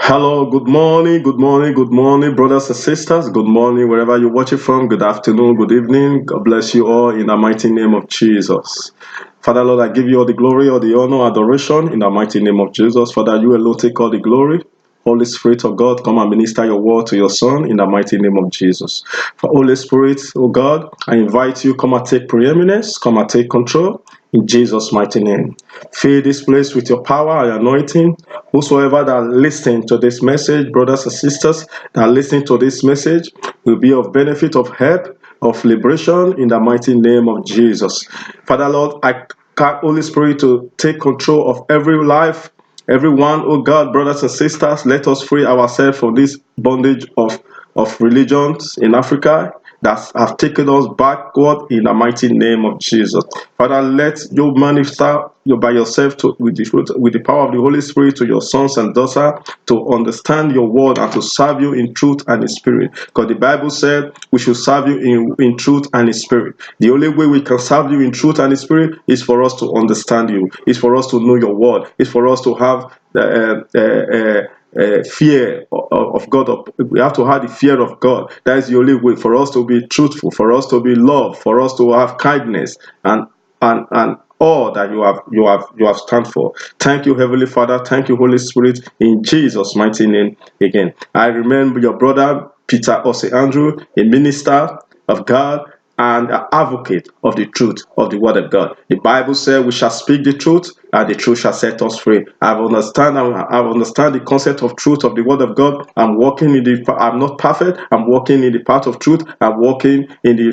Hello, good morning, good morning, good morning, brothers and sisters. Good morning, wherever you're watching from. Good afternoon, good evening. God bless you all in the mighty name of Jesus. Father, Lord, I give you all the glory, all the honor, adoration in the mighty name of Jesus. Father, you alone take all the glory. Holy Spirit of God, come and minister your word to your Son in the mighty name of Jesus. For Holy Spirit, oh God, I invite you, come and take preeminence, come and take control in Jesus' mighty name. Fill this place with your power and anointing. Whosoever that listen to this message, brothers and sisters that listen to this message, will be of benefit, of help, of liberation in the mighty name of Jesus. Father Lord, I ask Holy Spirit to take control of every life. Everyone, oh God, brothers and sisters, let us free ourselves from this bondage of religions in Africa that have taken us backward in the mighty name of Jesus. Father, let you manifest you by yourself with the power of the Holy Spirit to your sons and daughters to understand your word and to serve you in truth and in spirit. Because the Bible said we should serve you in truth and in spirit. The only way we can serve you in truth and in spirit is for us to understand you, is for us to know your word, is for us to have fear of God. We have to have the fear of God. That is the only way for us to be truthful, for us to be loved, for us to have kindness and all that you have stand for. Thank you, Heavenly Father. Thank you, Holy Spirit, in Jesus' mighty name again. I remember your brother Peter Ose Andrew, a minister of God and an advocate of the truth of the word of God. The Bible says we shall speak the truth and the truth shall set us free. I understand the concept of truth of the word of God. I'm not perfect. I'm walking in the path of truth. I'm walking in the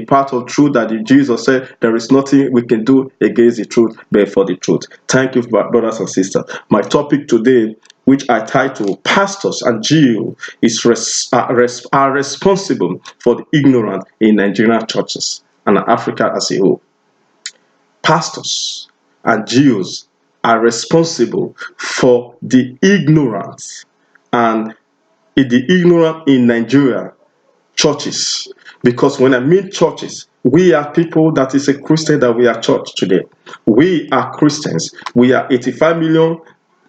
path of truth that Jesus said there is nothing we can do against the truth but for the truth. Thank you, brothers and sisters. My topic today, which I title Pastors and Jews are responsible for the ignorant in Nigerian churches and Africa as a whole. Pastors and Jews are responsible for the ignorance and the ignorant in Nigeria churches. Because when I mean churches, we are people that is a Christian that we are church today. We are Christians. We are 85 million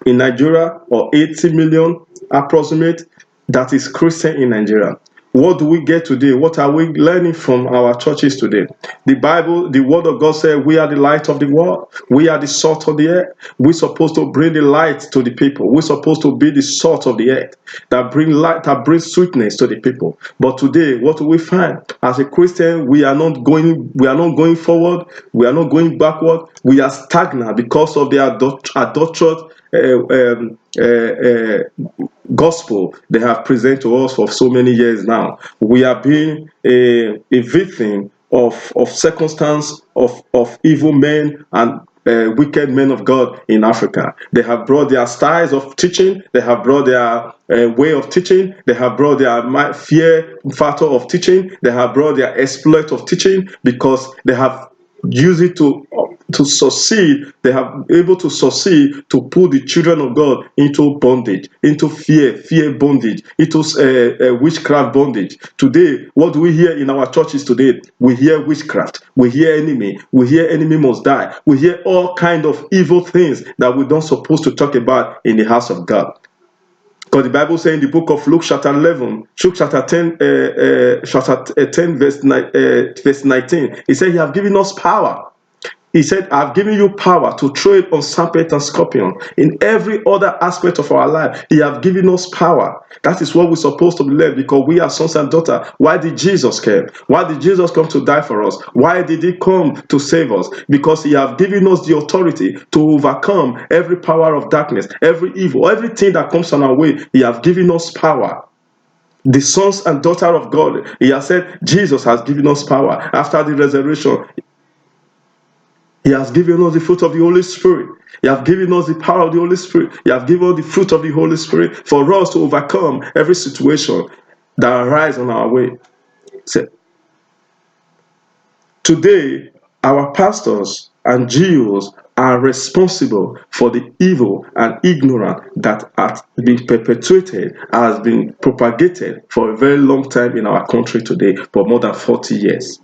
in Nigeria or 80 million approximate that is Christian in Nigeria. What do we get today? What are we learning from our churches today? The Bible, the word of God said we are the light of the world. We are the salt of the earth. We're supposed to bring the light to the people. We're supposed to be the salt of the earth that bring light, that brings sweetness to the people. But today, what do we find? As a Christian, we are not going forward. We are not going backward. We are stagnant because of the adulterate gospel they have presented to us for so many years now. We are being a victim of circumstance of evil men and wicked men of God in Africa. They have brought their styles of teaching, they have brought their way of teaching, they have brought their fear factor of teaching, they have brought their exploit of teaching because they have used it to succeed. They have able to succeed to put the children of God into bondage, into fear bondage, into witchcraft bondage. Today, what do we hear in our churches today? We hear witchcraft, we hear enemy must die, we hear all kind of evil things that we don't supposed to talk about in the house of God. Because the Bible says in the book of Luke chapter 11, Luke chapter 10 verse 19, it said, He have given us power. He said, I've given you power to tread on serpent and scorpion. In every other aspect of our life, He have given us power. That is what we're supposed to believe because we are sons and daughters. Why did Jesus come? Why did Jesus come to die for us? Why did He come to save us? Because He have given us the authority to overcome every power of darkness, every evil, everything that comes on our way. He have given us power. The sons and daughters of God. He has said, Jesus has given us power. After the resurrection, He has given us the fruit of the Holy Spirit. He has given us the power of the Holy Spirit. He has given us the fruit of the Holy Spirit for us to overcome every situation that arises on our way. So, today, our pastors and GOs are responsible for the evil and ignorance that has been perpetuated, has been propagated for a very long time in our country today, for more than 40 years.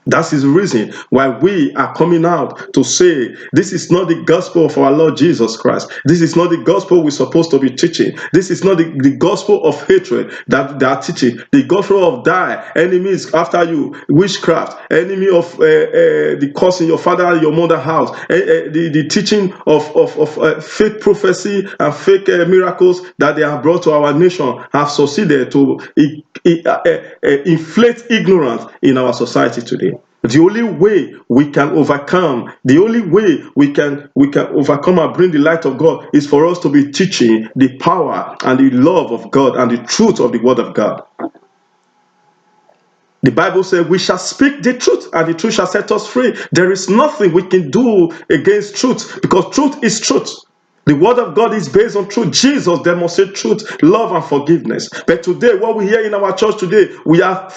That is the reason why we are coming out to say this is not the gospel of our Lord Jesus Christ. This is not the gospel we're supposed to be teaching. This is not the gospel of hatred that they are teaching. The gospel of die, enemies after you, witchcraft, enemy of the curse in your father and your mother house, the teaching of fake prophecy and fake miracles that they have brought to our nation have succeeded to inflate ignorance in our society today. The only way we can overcome, the only way we can overcome and bring the light of God is for us to be teaching the power and the love of God and the truth of the word of God. The Bible says we shall speak the truth and the truth shall set us free. There is nothing we can do against truth because truth is truth. The word of God is based on truth. Jesus demonstrated truth, love, and forgiveness. But today, what we hear in our church today, we are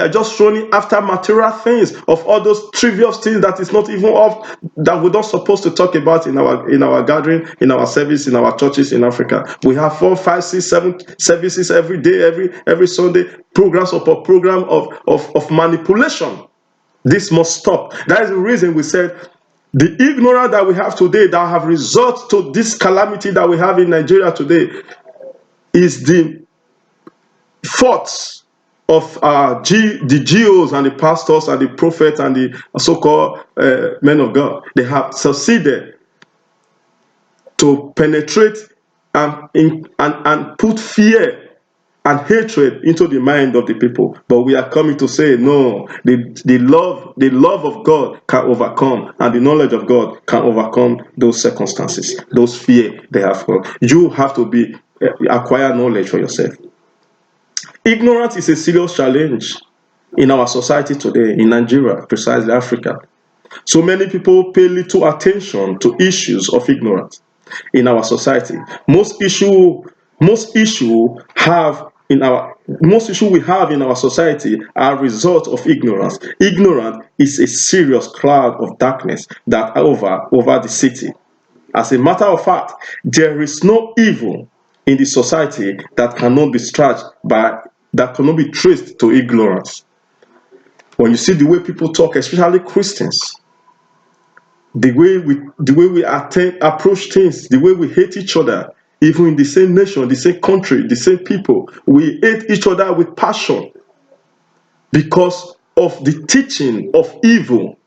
just running after material things, of all those trivial things that is not even of that we're not supposed to talk about in our gathering, in our service, in our churches in Africa. We have 4, 5, 6, 7 services every day, every Sunday, programs upon program of manipulation. This must stop. That is the reason we said the ignorance that we have today that have resulted to this calamity that we have in Nigeria today is the fault of the GOs and the pastors and the prophets and the so-called men of God. They have succeeded to penetrate and put fear and hatred into the mind of the people. But we are coming to say, no, the love of God can overcome, and the knowledge of God can overcome those circumstances, those fear they have. You have to acquire knowledge for yourself. Ignorance is a serious challenge in our society today, in Nigeria, precisely Africa. So many people pay little attention to issues of ignorance in our society. Most issue we have in our society are a result of ignorance. Ignorance is a serious cloud of darkness that over the city. As a matter of fact, there is no evil in the society that cannot be traced to ignorance. When you see the way people talk, especially Christians, the way we approach things, the way we hate each other, even in the same nation, the same country, the same people, we hate each other with passion because of the teaching of evil,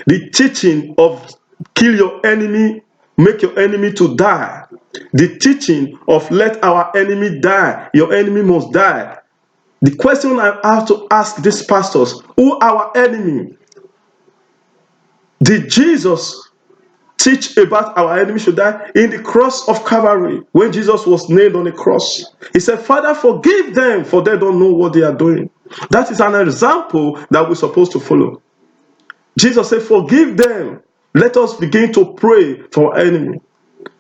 the teaching of kill your enemy, make your enemy to die, the teaching of let our enemy die, your enemy must die. The question I have to ask these pastors, who are our enemy? Did Jesus teach about our enemy should die? In the cross of Calvary, when Jesus was nailed on the cross, he said, Father, forgive them, for they don't know what they are doing. That is an example that we're supposed to follow. Jesus said, forgive them. Let us begin to pray for our enemy.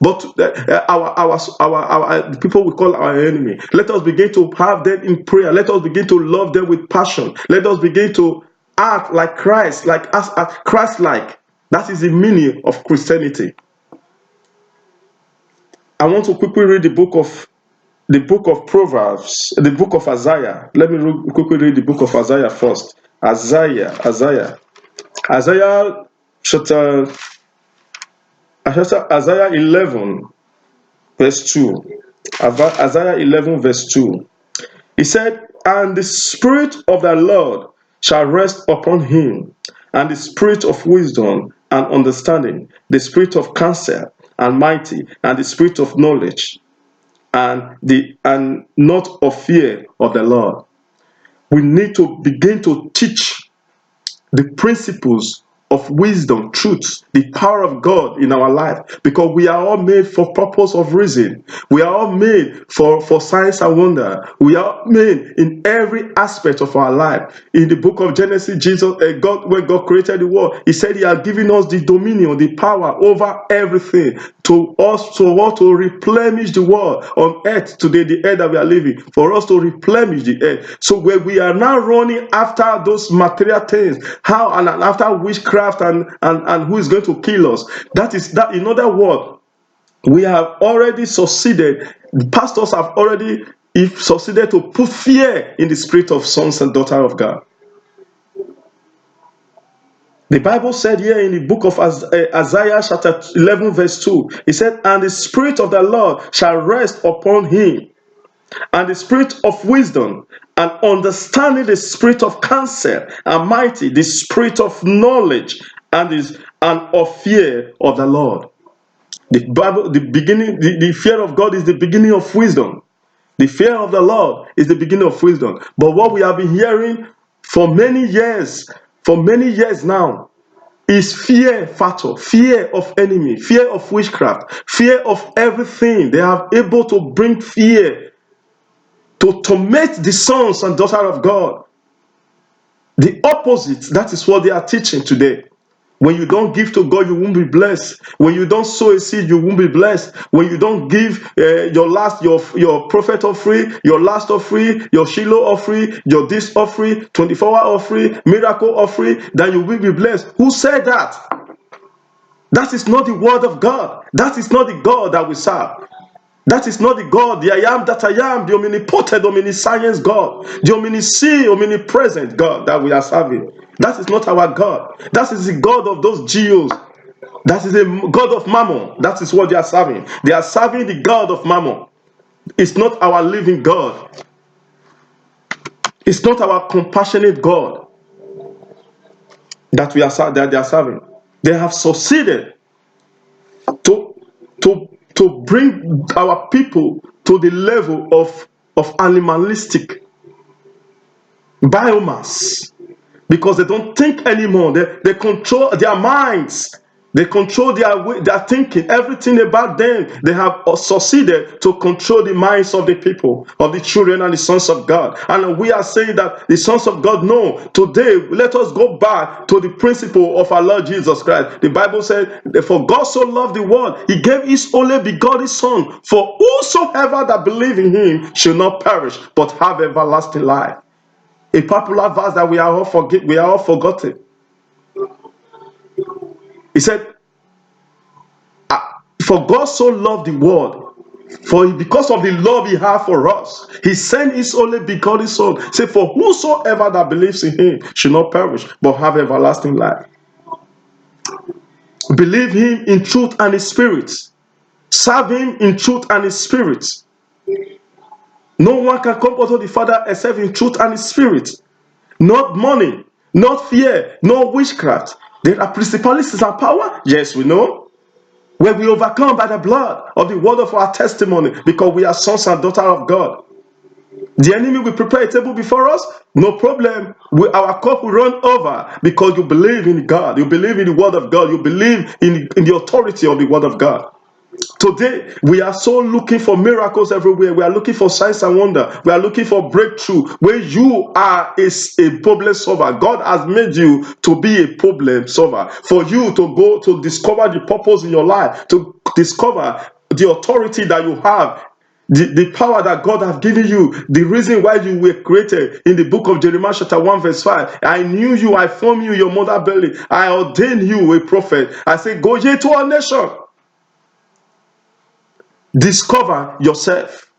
But the people we call our enemy, let us begin to have them in prayer. Let us begin to love them with passion. Let us begin to act like Christ, like us, Christ-like. That is the meaning of Christianity. I want to quickly read the book of Proverbs, the book of Isaiah. Let me quickly read the book of Isaiah first. Isaiah chapter Isaiah 11 verse 2. Isaiah 11 verse 2. He said, and the spirit of the Lord shall rest upon him, and the spirit of wisdom and understanding, the spirit of counsel and mighty, and the spirit of knowledge, and not of fear of the Lord. We need to begin to teach the principles of wisdom, truth, the power of God in our life, because we are all made for purpose of reason. We are all made for signs and wonder. We are made in every aspect of our life. In the book of Genesis, when God created the world, he said he had given us the dominion, the power over everything, to replenish the world on earth today, the earth that we are living, for us to replenish the earth. So where we are now running after those material things, how and after witchcraft and who is going to kill us. That is that. In other words, we have already succeeded. The pastors have already succeeded to put fear in the spirit of sons and daughters of God. The Bible said here in the book of Isaiah chapter 11 verse 2, it said, and the Spirit of the Lord shall rest upon him, and the Spirit of wisdom and understanding, the Spirit of counsel and mighty, the Spirit of knowledge and of fear of the Lord. The Bible, the fear of God is the beginning of wisdom. The fear of the Lord is the beginning of wisdom. But what we have been hearing for many years now, is fear factor, fear of enemy, fear of witchcraft, fear of everything. They are able to bring fear to torment the sons and daughters of God. The opposite, that is what they are teaching today. When you don't give to God, you won't be blessed. When you don't sow a seed, you won't be blessed. When you don't give your prophet offering, your last offering, your Shiloh offering, your this offering, 24-hour offering, miracle offering, then you will be blessed. Who said that? That is not the word of God. That is not the God that we serve. That is not the God, the I am that I am, the omnipotent, omniscience God, the omniscient, omnipresent God that we are serving. That is not our God. That is the God of those Jews. That is the God of Mammon. That is what they are serving. They are serving the God of Mammon. It's not our living God. It's not our compassionate God that they are serving. They have succeeded to bring our people to the level of animalistic biomass, because they don't think anymore. They control their minds. They control their thinking. Everything about them, they have succeeded to control the minds of the people, of the children and the sons of God. And we are saying that the sons of God, no, today let us go back to the principle of our Lord Jesus Christ. The Bible said, for God so loved the world, he gave his only begotten Son, for whosoever that believe in him shall not perish, but have everlasting life. A popular verse that we are all forgotten. He said, for God so loved the world, for because of the love he had for us, he sent his only begotten Son. Say, for whosoever that believes in him should not perish, but have everlasting life. Believe him in truth and in spirit. Serve him in truth and in spirit. No one can come unto the Father except in truth and in spirit. Not money, not fear, no witchcraft. There are principalities and power. Yes, we know. Where we overcome by the blood of the word of our testimony, because we are sons and daughters of God. The enemy will prepare a table before us. No problem. Our cup will run over, because you believe in God. You believe in the word of God. You believe in the authority of the word of God. Today, we are so looking for miracles everywhere. We are looking for signs and wonder. We are looking for breakthrough. Where you are is a problem solver. God has made you to be a problem solver. For you to go to discover the purpose in your life, to discover the authority that you have, the power that God has given you, the reason why you were created. In the book of Jeremiah chapter 1 verse 5, I knew you, I formed you in your mother belly, I ordained you a prophet. I say, go ye to all nations. Discover yourself.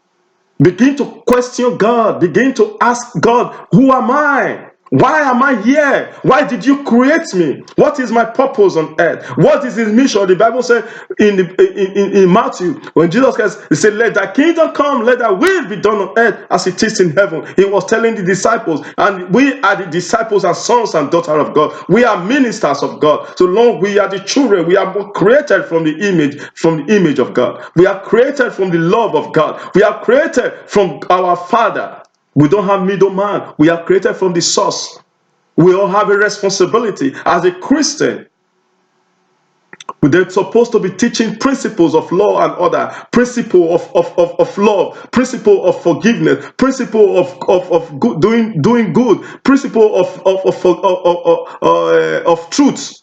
Begin to question God. Begin to ask God, who am I? Why am I here? Why did you create me? What is my purpose on earth? What is his mission? The Bible said in Matthew, when Jesus Christ, he said, let thy kingdom come, let thy will be done on earth as it is in heaven. He was telling the disciples, and we are the disciples and sons and daughters of God. We are ministers of God. So long we are the children. We are created from the image of God. We are created from the love of God. We are created from our Father. We don't have middleman. We are created from the source. We all have a responsibility as a Christian. They're supposed to be teaching principles of law and order, principle of love, principle of forgiveness, principle of good, doing good, principle of truth,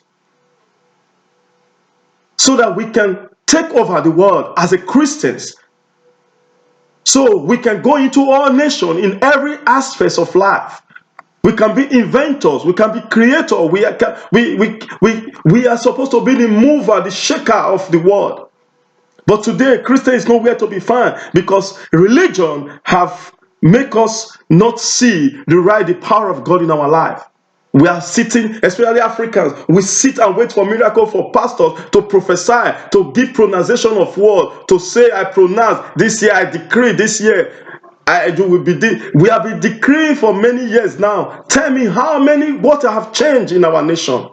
so that we can take over the world as a Christians. So we can go into all nations in every aspect of life. We can be inventors. We can be creators. We are supposed to be the mover, the shaker of the world. But today, Christian is nowhere to be found, because religion have make us not see the power of God in our life. We are sitting, especially Africans, we sit and wait for miracle, for pastors to prophesy, to give pronunciation of word, to say, I pronounce this year, I decree this year. We have been decreeing for many years now. Tell me what have changed in our nation?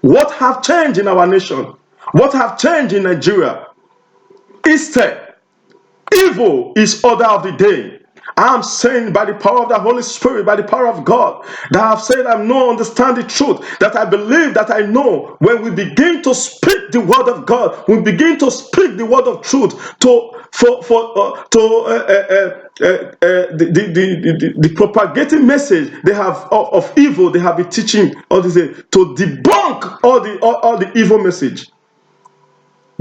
What have changed in our nation? What have changed in Nigeria? Instead, evil is order of the day. I'm saying by the power of the Holy Spirit, by the power of God, that I've said I know, understand the truth, that I believe, that I know. When we begin to speak the word of God, we begin to speak the word of truth the propagating message they have of evil, they have been teaching all this to debunk all the evil message.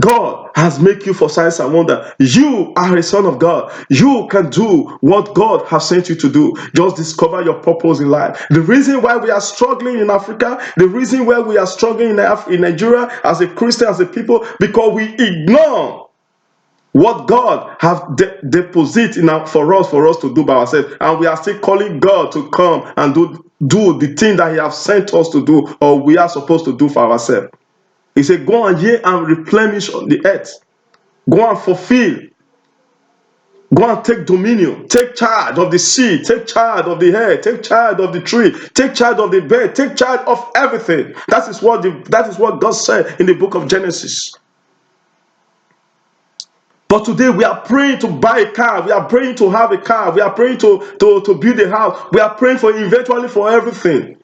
God has made you for signs and wonder. You are a son of God. You can do what God has sent you to do. Just discover your purpose in life. The reason why we are struggling in Africa, the reason why we are struggling in Nigeria as a Christian, as a people, because we ignore what God has deposited for us to do by ourselves, and we are still calling God to come and do the thing that He has sent us to do, or we are supposed to do for ourselves. He said, go and ye and replenish on the earth. Go and fulfill. Go and take dominion. Take charge of the sea. Take charge of the air. Take charge of the tree. Take charge of the bird. Take charge of everything. That is what God said in the book of Genesis. But today we are praying to buy a car. We are praying to have a car. We are praying to build a house. We are praying for eventually for everything.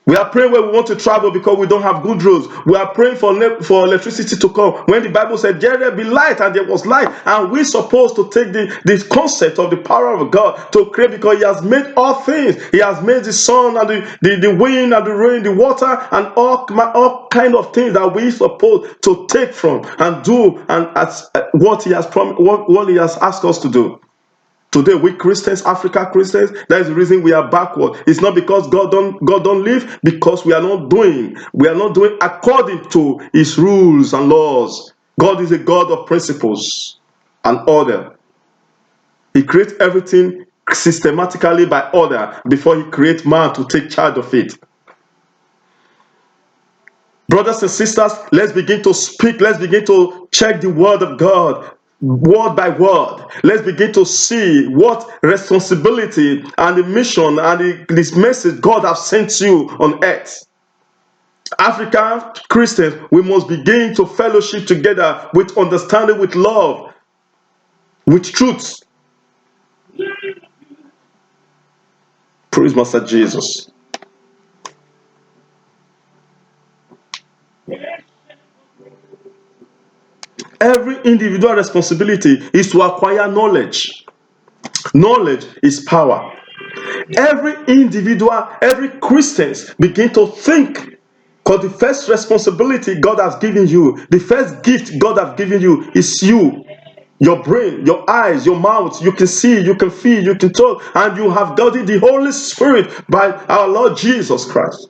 We are praying when we want to travel because we don't have good roads. We are praying for electricity to come. When the Bible said, there will be light, and there was light. And we're supposed to take the concept of the power of God to create, because He has made all things. He has made the sun and the wind and the rain, the water, and all kind of things that we're supposed to take from and do, and what He has promised, what He has asked us to do. Today, we Christians, African Christians, that is the reason we are backward. It's not because God don't live, because we are not doing according to His rules and laws. God is a God of principles and order. He creates everything systematically by order before He creates man to take charge of it. Brothers and sisters, let's begin to speak. Let's begin to check the word of God word by word. Let's begin to see what responsibility and the mission and this message God has sent you on earth. African Christians, we must begin to fellowship together with understanding, with love, with truth. Praise Master Jesus. Every individual responsibility is to acquire knowledge. Knowledge is power. Every individual, every Christian begin to think, because the first responsibility God has given you, the first gift God has given you is you. Your brain, your eyes, your mouth. You can see, you can feel, you can talk, and you have gotten the Holy Spirit by our Lord Jesus Christ.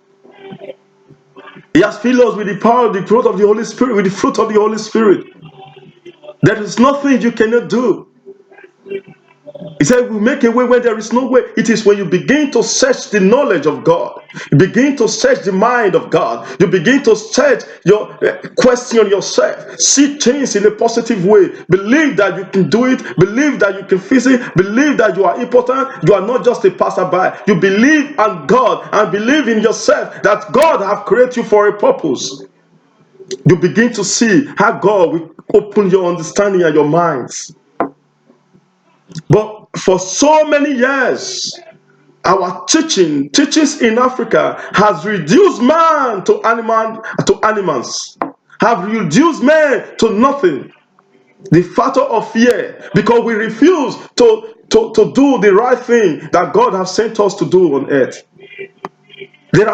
He has filled us with the power, the fruit of the Holy Spirit, with the fruit of the Holy Spirit. There is nothing you cannot do. He said, we make a way where there is no way. It is when you begin to search the knowledge of God. You begin to search the mind of God. You begin to search question yourself. See things in a positive way. Believe that you can do it. Believe that you can fix it. Believe that you are important. You are not just a passerby. You believe in God and believe in yourself that God has created you for a purpose. You begin to see how God will open your understanding and your minds. But for so many years, our teachings in Africa has reduced man to animals, have reduced man to nothing. The factor of fear, because we refuse to do the right thing that God has sent us to do on earth. There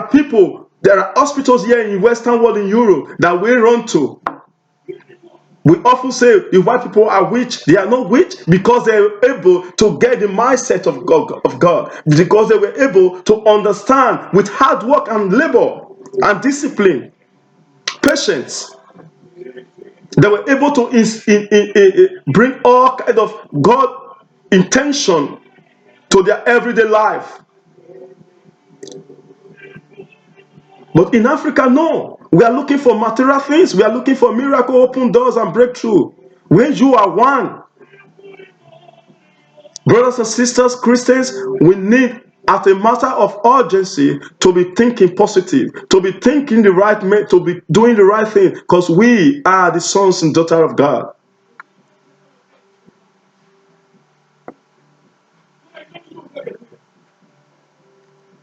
are hospitals here in the Western world, in Europe, that we run to. We often say the white people are witch. They are not witch because they were able to get the mindset of God, because they were able to understand with hard work and labor and discipline, patience. They were able to bring all kind of God intention to their everyday life. But in Africa, no. We are looking for material things. We are looking for miracle, open doors, and breakthrough. When you are one, brothers and sisters, Christians, we need, as a matter of urgency, to be thinking positive, to be thinking the right, to be doing the right thing, because we are the sons and daughters of God.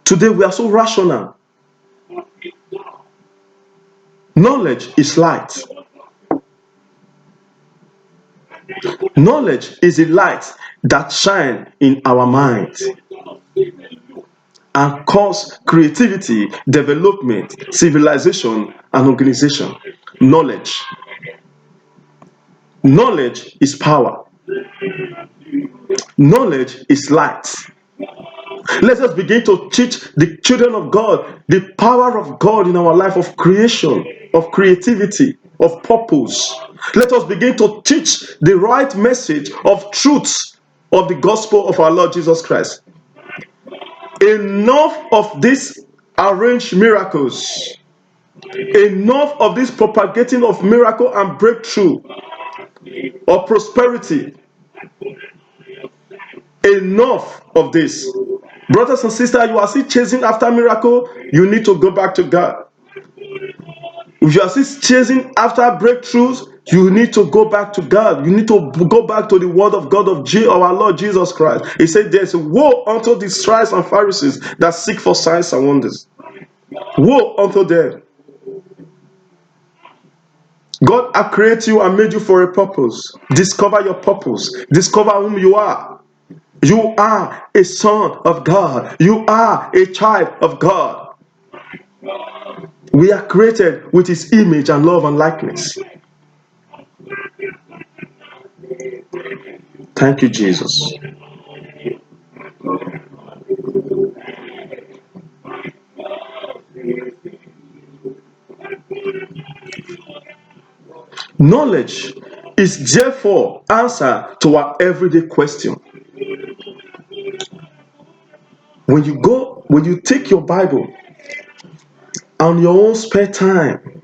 Today we are so rational. Knowledge is light. Knowledge is a light that shines in our minds and cause creativity, development, civilization, and organization. Knowledge. Knowledge is power. Knowledge is light. Let us begin to teach the children of God the power of God in our life of creation, of creativity, of purpose. Let us begin to teach the right message of truth of the gospel of our Lord Jesus Christ. Enough of these arranged miracles. Enough of this propagating of miracle and breakthrough or prosperity. Enough of this. Brothers and sisters, you are still chasing after miracle, you need to go back to God. If you are still chasing after breakthroughs, you need to go back to God. You need to go back to the word of God of our Lord Jesus Christ. He said, there's a woe unto the scribes and Pharisees that seek for signs and wonders. Woe unto them. God has created you and made you for a purpose. Discover your purpose. Discover whom you are. You are a son of God. You are a child of God. We are created with His image and love and likeness. Thank you, Jesus. Knowledge is therefore answer to our everyday question. When you take your Bible on your own spare time,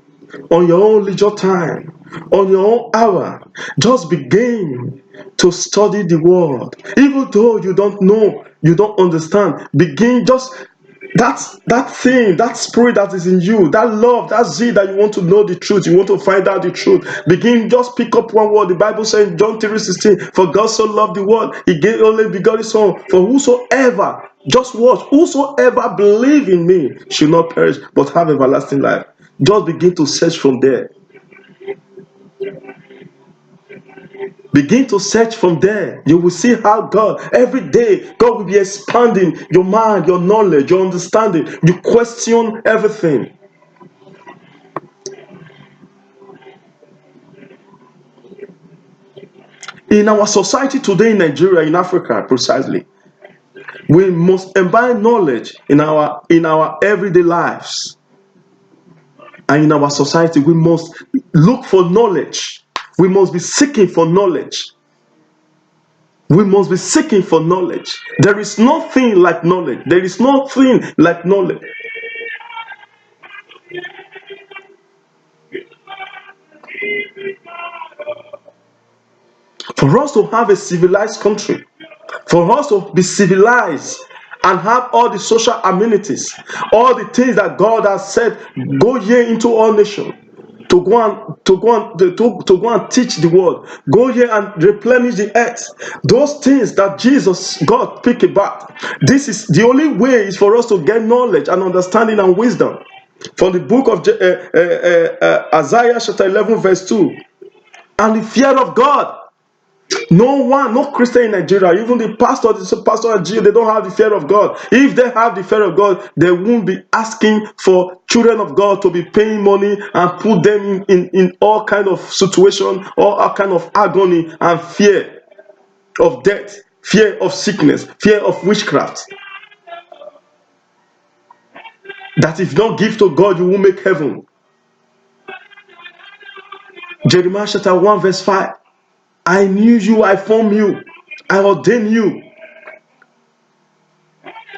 on your own leisure time, on your own hour, just begin to study the word. Even though you don't know, you don't understand, begin just that thing, that spirit that is in you, that love, that zeal that you want to know the truth, you want to find out the truth. Begin, just pick up one word. The Bible says in John 3:16, for God so loved the world, He gave only begotten Son, for whosoever, just watch, whosoever believe in me should not perish but have everlasting life. Just begin to search from there. Begin to search from there. You will see how God, every day, God will be expanding your mind, your knowledge, your understanding. You question everything. In our society today in Nigeria, in Africa precisely, we must imbibe knowledge in our everyday lives. And in our society, we must look for knowledge. We must be seeking for knowledge. We must be seeking for knowledge. There is nothing like knowledge. There is nothing like knowledge. For us to have a civilized country, for us to be civilized and have all the social amenities, all the things that God has said, go ye into all nations, to go and teach the world, go here and replenish the earth. Those things that Jesus, God, speak about. This is the only way is for us to get knowledge and understanding and wisdom. From the book of Isaiah chapter 11 verse 2. And the fear of God. No Christian in Nigeria, even the pastor and Jew, they don't have the fear of God. If they have the fear of God, they won't be asking for children of God to be paying money and put them in all kind of situation, all kind of agony and fear of death, fear of sickness, fear of witchcraft. That if you don't give to God, you won't make heaven. Jeremiah chapter 1 verse 5. I knew you, I formed you, I ordained you.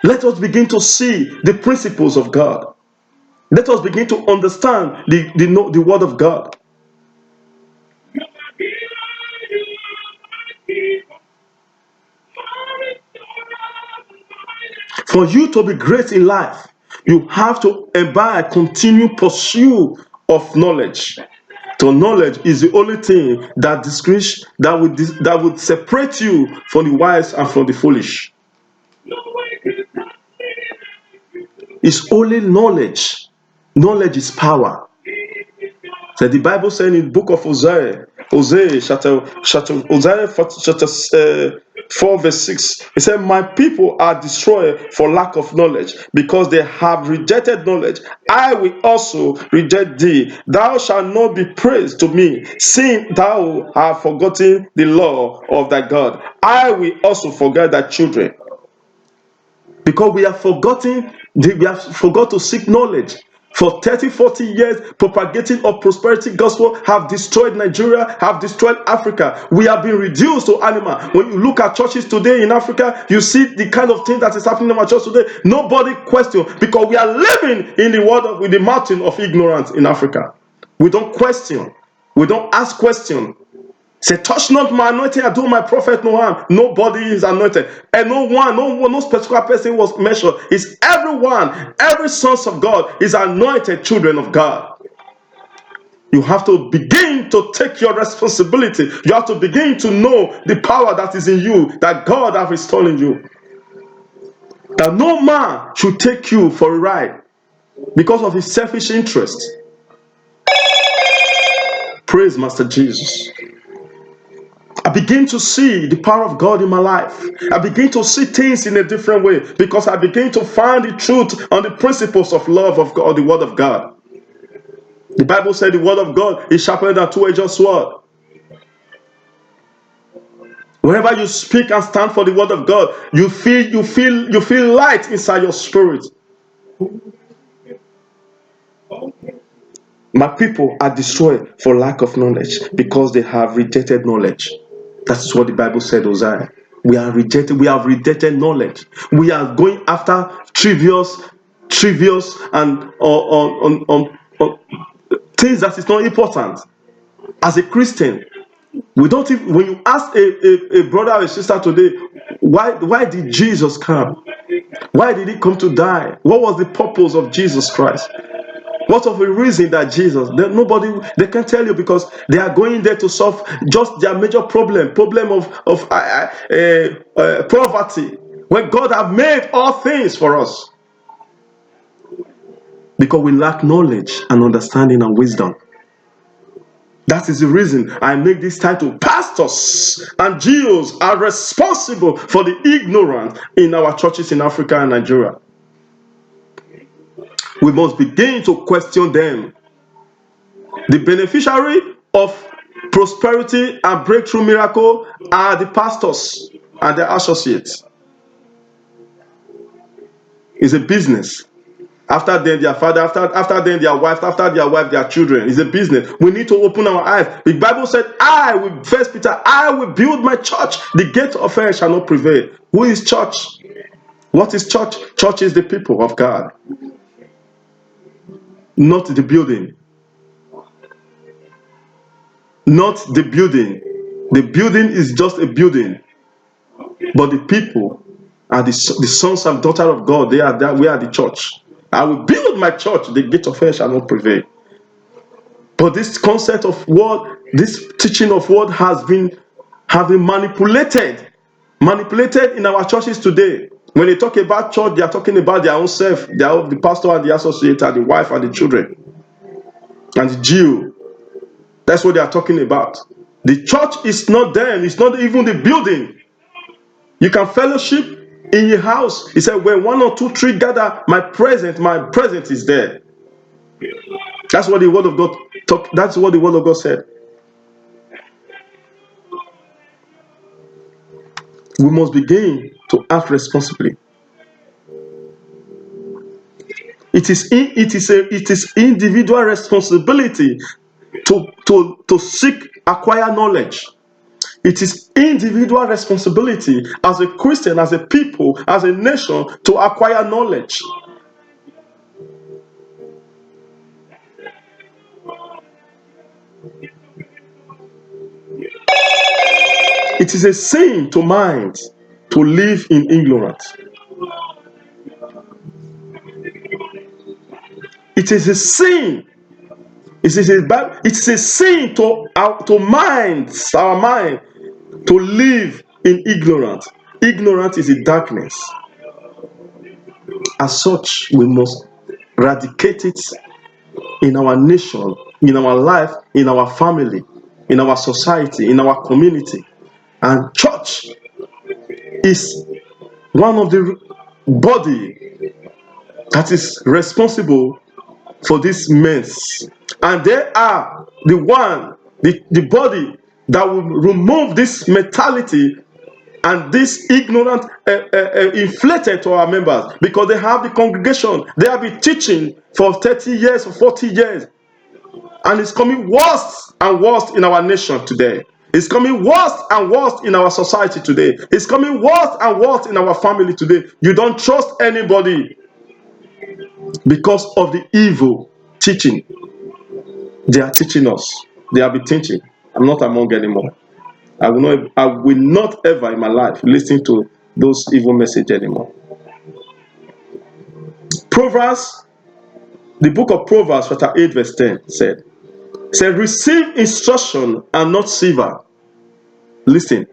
Let us begin to see the principles of God. Let us begin to understand the word of God. For you to be great in life, you have to imbibe, continue pursuit of knowledge. So knowledge is the only thing that would separate you from the wise and from the foolish. It's only knowledge. Knowledge is power. So the Bible says in the book of Hosea chapter 4 verse 6, it said, my people are destroyed for lack of knowledge, because they have rejected knowledge. I will also reject thee. Thou shalt not be praised to me, seeing thou hast forgotten the law of thy God. I will also forget thy children. Because we have forgotten to seek knowledge. For 30, 40 years, propagating of prosperity gospel have destroyed Nigeria, have destroyed Africa. We have been reduced to animal. When you look at churches today in Africa, you see the kind of thing that is happening in our church today. Nobody questions, because we are living in the world with the mountain of ignorance in Africa. We don't question. We don't ask questions. Say, touch not my anointing, I do my prophet no harm. Nobody is anointed. And no specific person was mentioned. It's everyone, every sons of God is anointed children of God. You have to begin to take your responsibility. You have to begin to know the power that is in you, that God has restored in you. That no man should take you for a ride because of his selfish interest. Praise Master Jesus. I begin to see the power of God in my life. I begin to see things in a different way, because I begin to find the truth on the principles of love of God, the word of God. The Bible said the word of God is sharper than two-edged sword. Whenever you speak and stand for the word of God, you feel light inside your spirit. My people are destroyed for lack of knowledge, because they have rejected knowledge. That is what the Bible said, Hosea. We have rejected knowledge. We are going after trivial and on things that is not important. As a Christian, we don't even, when you ask a brother or a sister today, why did Jesus come? Why did he come to die? What was the purpose of Jesus Christ? What of the reason that Jesus? They can't tell you, because they are going there to solve just their major problem of poverty. When God have made all things for us, because we lack knowledge and understanding and wisdom. That is the reason I make this title. Pastors and Jews are responsible for the ignorance in our churches in Africa and Nigeria. We must begin to question them. The beneficiary of prosperity and breakthrough miracle are the pastors and their associates. It's a business. After them, their father, after them, their wife, after their wife, their children. It's a business. We need to open our eyes. The Bible said, First Peter, I will build my church. The gate of hell shall not prevail. Who is church? What is church? Church is the people of God, not the building. Not the building. The building is just a building. But the people are the sons and daughters of God. We are the church. I will build my church. The gate of hell shall not prevail. But this concept of word, this teaching of word has been manipulated in our churches today. When they talk about church, they are talking about their own self. They are the pastor and the associate and the wife and the children and the Jew. That's what they are talking about. The church is not them. It's not even the building. You can fellowship in your house. He said, when 1 or 2, 3 gather, my presence is there. That's what the word of God that's what the word of God said. We must begin to act responsibly. It is individual responsibility to acquire knowledge. It is individual responsibility as a Christian, as a people, as a nation, to acquire knowledge. It is a sin to mind to live in ignorance. It is a sin. It is a sin to our mind to live in ignorance. Ignorance is a darkness. As such, we must eradicate it in our nation, in our life, in our family, in our society, in our community. And church is one of the body that is responsible for this mess. And they are the body that will remove this mentality and this ignorant inflated to our members, because they have the congregation, they have been teaching for 30 years or 40 years, and it's coming worse and worse in our nation today. It's coming worse and worse in our society today. It's coming worse and worse in our family today. You don't trust anybody because of the evil teaching they are teaching us. They have been teaching. I'm not among anymore. I will not ever in my life listen to those evil messages anymore. Proverbs, the book of Proverbs, chapter 8, verse 10 said, receive instruction and not silver. Listen.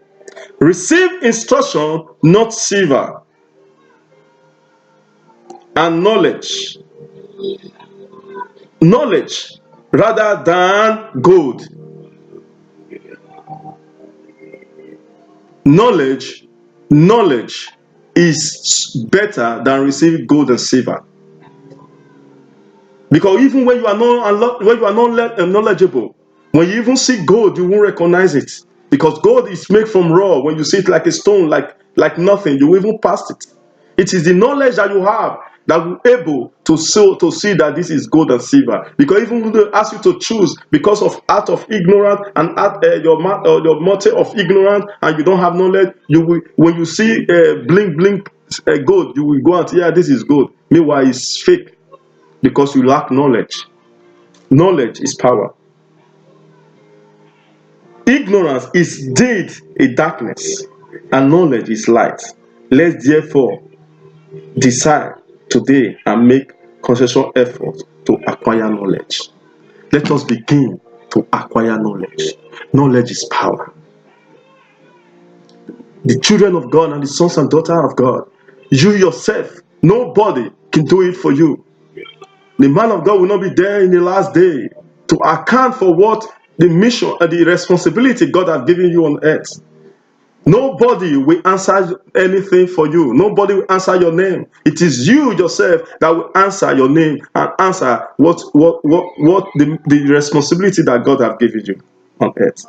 Receive instruction, not silver, and knowledge. Knowledge rather than gold. Knowledge is better than receiving gold and silver. Because even when you are not knowledgeable, when you even see gold, you won't recognize it. Because gold is made from raw. When you see it like a stone, like nothing, you even pass it. It is the knowledge that you have that will be able to see that this is gold and silver. Because even when they ask you to choose, because of out of ignorance and your motive of ignorance, and you don't have knowledge, you will, when you see blink gold, you will go and say, yeah, this is gold. Meanwhile, it's fake. Because you lack knowledge. Knowledge is power. Ignorance is indeed a darkness, and knowledge is light. Let's therefore decide today and make consensual effort to acquire knowledge. Let us begin to acquire knowledge. Knowledge is power. The children of God and the sons and daughters of God, you yourself, nobody can do it for you. The man of God will not be there in the last day to account for what the mission and the responsibility God has given you on earth. Nobody will answer anything for you. Nobody will answer your name. It is you yourself that will answer your name and answer what the responsibility that God has given you on earth.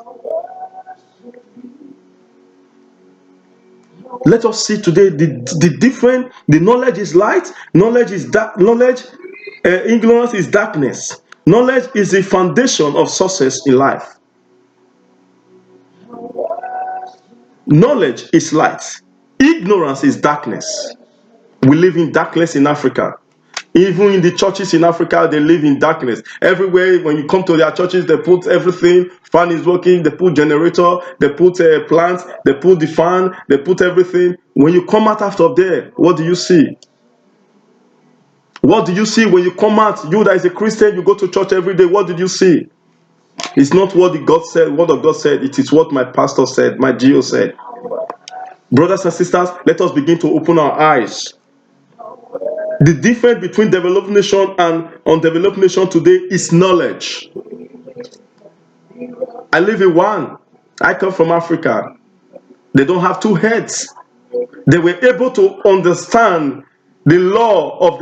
Let us see today the different. The knowledge is light. Knowledge is dark. Ignorance is darkness. Knowledge is the foundation of success in life. Knowledge is light. Ignorance is darkness. We live in darkness in Africa. Even in the churches in Africa, they live in darkness. Everywhere, when you come to their churches, they put everything. Fan is working, they put generator, they put plants, they put the fan, they put everything. When you come out after there, what do you see? What do you see when you come out? You that is a Christian, you go to church every day. What did you see? It's not what the God said, what of God said. It is what my pastor said, my GO said. Brothers and sisters, let us begin to open our eyes. The difference between developed nation and undeveloped nation today is knowledge. I live in one. I come from Africa. They don't have two heads. They were able to understand the law of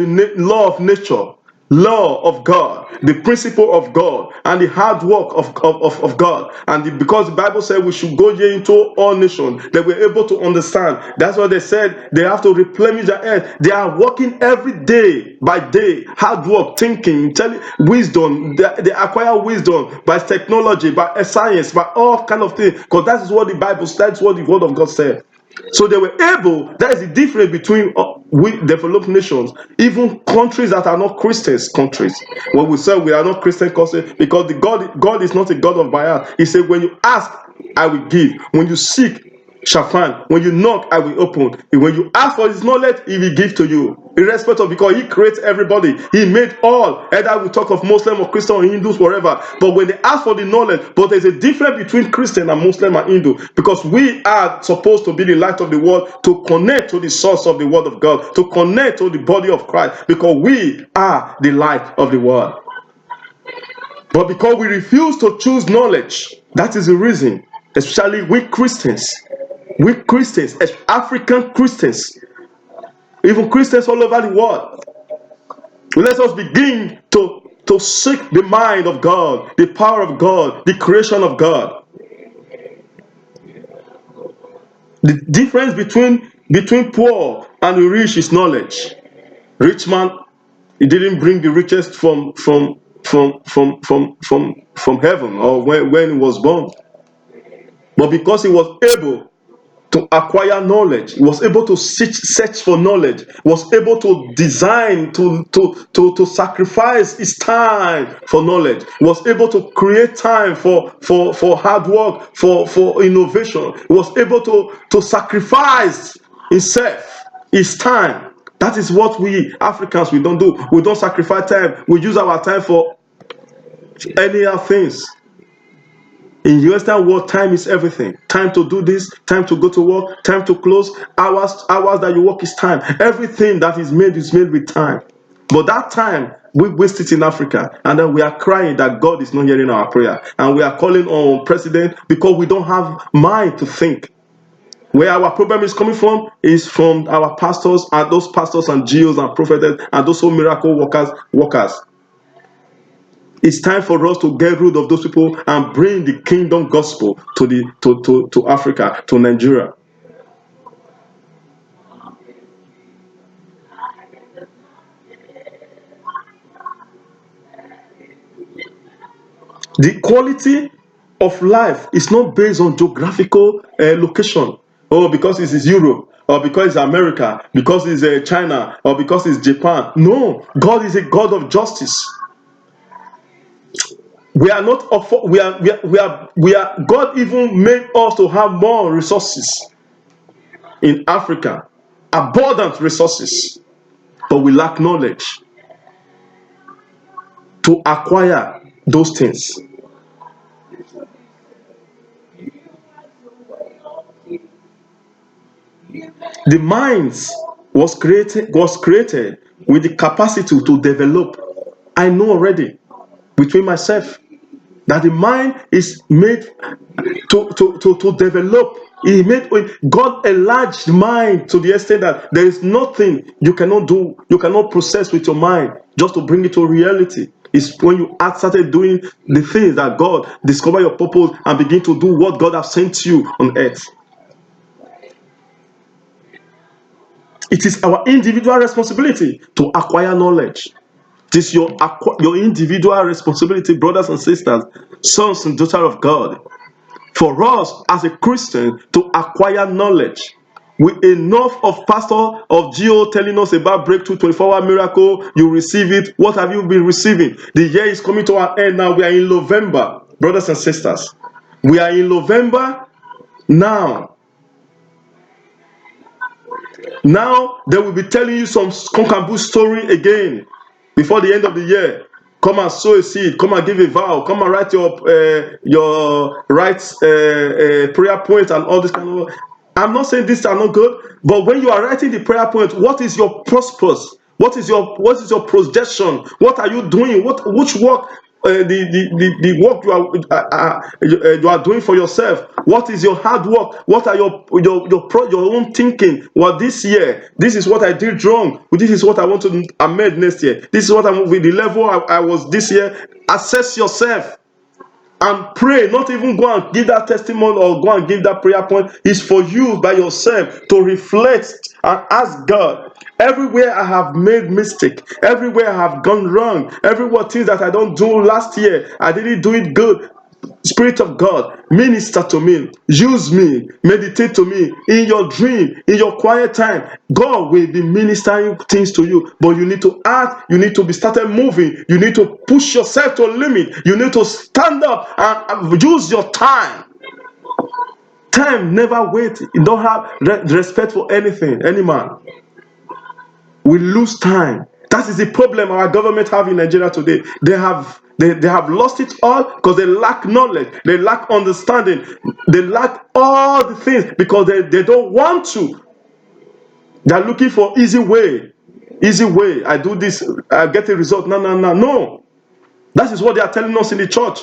nature, law of God, the principle of God, and the hard work of God. And because the Bible said we should go ye into all nations, they were able to understand. That's why they said they have to replenish their earth. They are working every day by day, hard work, thinking, wisdom. They acquire wisdom by technology, by science, by all kind of things. Because that is what the Bible said, that's what the Word of God said. So they were able, that is the difference between we developed nations, even countries that are not Christians countries. When we say we are not Christian countries, because God is not a God of bias. He said, when you ask, I will give. When you seek, shall find. When you knock, I will open. When you ask for his knowledge, he will give to you. Irrespective of, because he creates everybody. He made all. Either we talk of Muslim or Christian or Hindus, whatever. But when they ask for the knowledge, but there's a difference between Christian and Muslim and Hindu. Because we are supposed to be the light of the world, to connect to the source of the word of God, to connect to the body of Christ. Because we are the light of the world. But because we refuse to choose knowledge, that is the reason, especially we Christians, as African Christians, even Christians all over the world, let us begin to seek the mind of God, the power of God, the creation of God. The difference between poor and the rich is knowledge. Rich man, he didn't bring the richest from heaven or when he was born, but because he was able to acquire knowledge, he was able to search for knowledge, was able to design, to sacrifice his time for knowledge, was able to create time for hard work, for innovation, was able to sacrifice himself, his time. That is what we Africans, we don't do. We don't sacrifice time. We use our time for any other things. In the Western world, time is everything. Time to do this, time to go to work, time to close, hours that you work is time. Everything that is made with time. But that time, we waste it in Africa. And then we are crying that God is not hearing our prayer. And we are calling on president because we don't have mind to think. Where our problem is coming from is from our pastors, and those pastors and GOs and prophets and those who miracle workers. It's time for us to get rid of those people and bring the kingdom gospel to Africa, to Nigeria. The quality of life is not based on geographical location. Oh, because it is Europe, or because it's America, because it's China, or because it's Japan. No, God is a God of justice. We are not. God even made us to have more resources in Africa, abundant resources, but we lack knowledge to acquire those things. The minds was created with the capacity to develop. I know already between myself that the mind is made to develop. He made God enlarged the mind to the extent that there is nothing you cannot do, you cannot process with your mind just to bring it to reality. It's when you started doing the things that God discover your purpose and begin to do what God has sent you on earth. It is our individual responsibility to acquire knowledge. It is your individual responsibility, brothers and sisters, sons and daughters of God, for us as a Christian to acquire knowledge. With enough of pastor of GO telling us about breakthrough 24-hour miracle, you receive it. What have you been receiving? The year is coming to an end now. We are in November, brothers and sisters. We are in November now. Now they will be telling you some skunk and bush story again before the end of the year. Come and sow a seed. Come and give a vow. Come and write your prayer point and all this kind of. I'm not saying these are not good, but when you are writing the prayer point, what is your purpose? What is your projection? What are you doing? Which work? The work you are doing for yourself. What is your hard work? What are your own thinking? Well, this year, this is what I did wrong. This is what I want to amend next year. This is what I'm with the level I was this year. Assess yourself and pray. Not even go and give that testimony or go and give that prayer point. It's for you by yourself to reflect and ask God. Everywhere I have made mistake, everywhere I have gone wrong, everywhere things that I don't do last year, I didn't do it good. Spirit of God, minister to me, use me, meditate to me in your dream, in your quiet time. God will be ministering things to you, but you need to act, you need to be started moving, you need to push yourself to a limit, you need to stand up and use your time. Time never waits. You don't have respect for anything, any man. We lose time. That is the problem our government have in Nigeria today. They have lost it all because they lack knowledge, they lack understanding, they lack all the things because they don't want to. They're looking for easy way. Easy way. I do this, I get a result. No. That is what they are telling us in the church.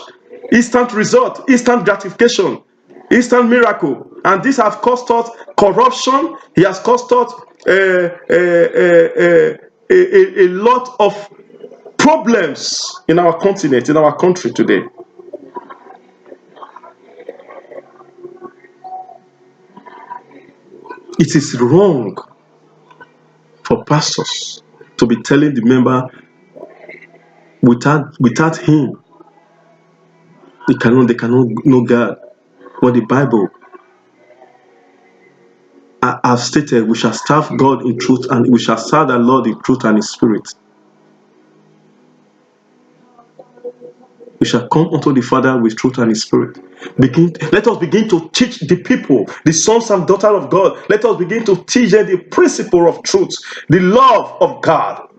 Instant result, instant gratification, instant miracle. And this has cost us corruption. He has cost us a lot of problems in our continent, in our country today. It is wrong for pastors to be telling the member without him they cannot know God. But the Bible have stated we shall serve God in truth, and we shall serve the Lord in truth and in spirit. We shall come unto the Father with truth and in spirit. Let us begin to teach the people, the sons and daughters of God. Let us begin to teach them the principle of truth, the love of God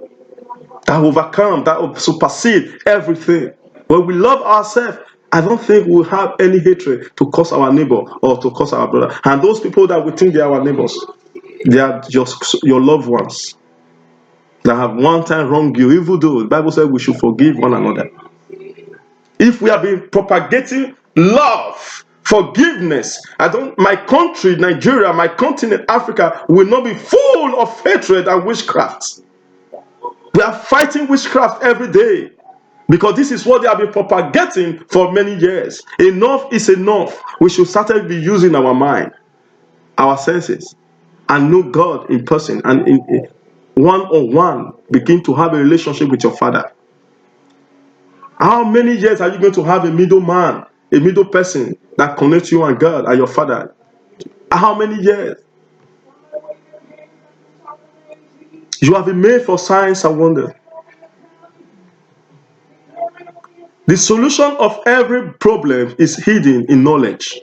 that overcome, that will supersede everything. When we love ourselves, I don't think we'll have any hatred to cause our neighbor or to cause our brother. And those people that we think they are our neighbors, they are just your loved ones that have one time wronged you, even though the Bible says we should forgive one another. If we have been propagating love, forgiveness, my country, Nigeria, my continent, Africa, will not be full of hatred and witchcraft. We are fighting witchcraft every day because this is what they have been propagating for many years. Enough is enough. We should certainly be using our mind, our senses, and know God in person and in one-on-one. Begin to have a relationship with your Father. How many years are you going to have a middleman, a middle person that connects you and God and your Father? How many years? You have been made for signs and wonders. The solution of every problem is hidden in knowledge.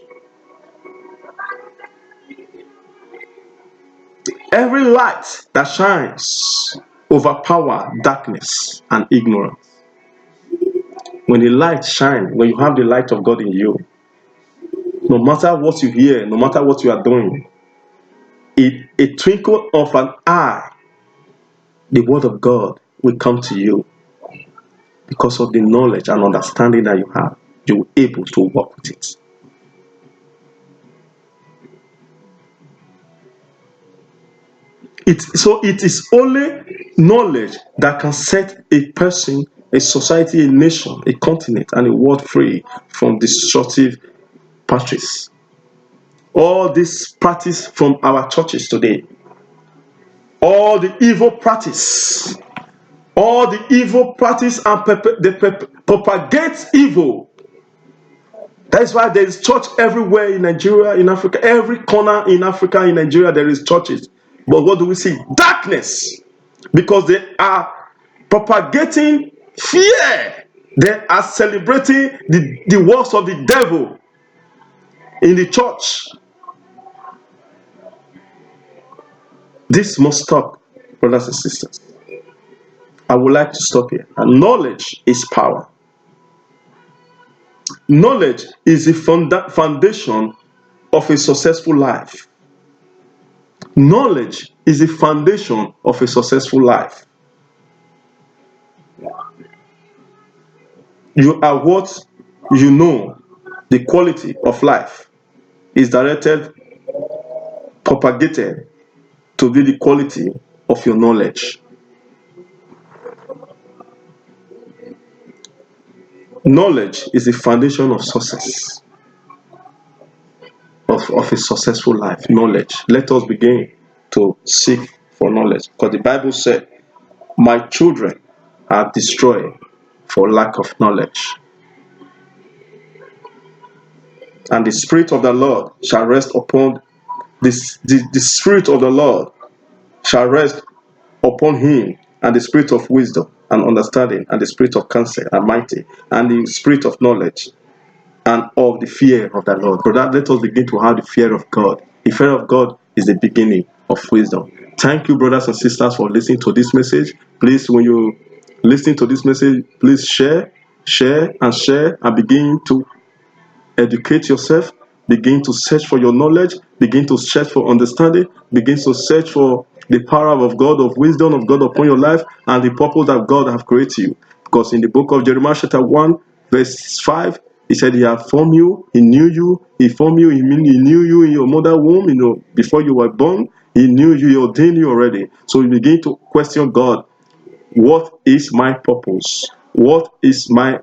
Every light that shines overpower darkness and ignorance. When the light shines, when you have the light of God in you, no matter what you hear, no matter what you are doing, a twinkle of an eye, the word of God will come to you because of the knowledge and understanding that you have. You're able to work with it. So it is only knowledge that can set a person, a society, a nation, a continent, and a world free from destructive practice. All this practice from our churches today, all the evil practice, and they propagate evil. That is why there is church everywhere in Nigeria, in Africa, every corner in Africa, in Nigeria, there is churches. But what do we see? Darkness. Because they are propagating fear. They are celebrating the works of the devil in the church. This must stop, brothers and sisters. I would like to stop here. And knowledge is power. Knowledge is the foundation of a successful life. Knowledge is the foundation of a successful life. You are what you know. The quality of life is directed, propagated to be the quality of your knowledge. Knowledge is the foundation of success, of a successful life. Knowledge. Let us begin to seek for knowledge. Because the Bible said, my children are destroyed for lack of knowledge. And the Spirit of the Lord shall rest upon this. The Spirit of the Lord shall rest upon him, and the spirit of wisdom and understanding, and the spirit of counsel and mighty, and the spirit of knowledge. and of the fear of the Lord. Brother, let us begin to have the fear of God. The fear of God is the beginning of wisdom. Thank you, brothers and sisters, for listening to this message. Please, when you listen to this message, please share, and begin to educate yourself, begin to search for your knowledge, begin to search for understanding, begin to search for the power of God, of wisdom of God upon your life, and the purpose that God have created you. Because in the book of Jeremiah chapter 1 verse 5, he said he have formed you, he knew you, he formed you, he knew you in your mother womb, before you were born, he knew you, he ordained you already. So you begin to question God. What is my purpose? What is my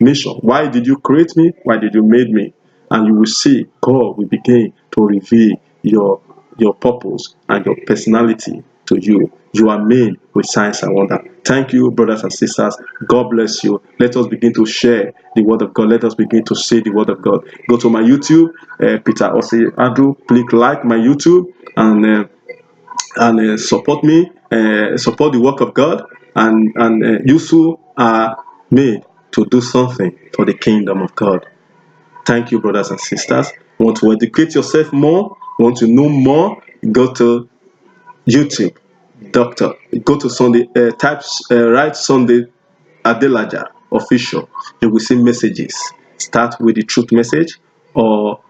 mission? Why did you create me? Why did you make me? And you will see God will begin to reveal your purpose and your personality to you. You are made with signs and wonder. Thank you, brothers and sisters. God bless you. Let us begin to share the word of God. Let us begin to say the word of God. Go to my YouTube, Peter Osei Andrew. Click like my YouTube and support me, support the work of God, and you too are made to do something for the kingdom of God. Thank you, brothers and sisters. Want to educate yourself more? Want to know more? Go to YouTube, Doctor. Go to Sunday. Write Sunday Adelaja official. You will see messages. Start with the truth message or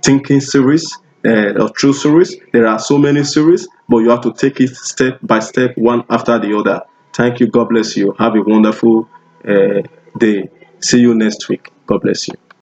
thinking series or truth series. There are so many series, but you have to take it step by step, one after the other. Thank you. God bless you. Have a wonderful day. See you next week. God bless you.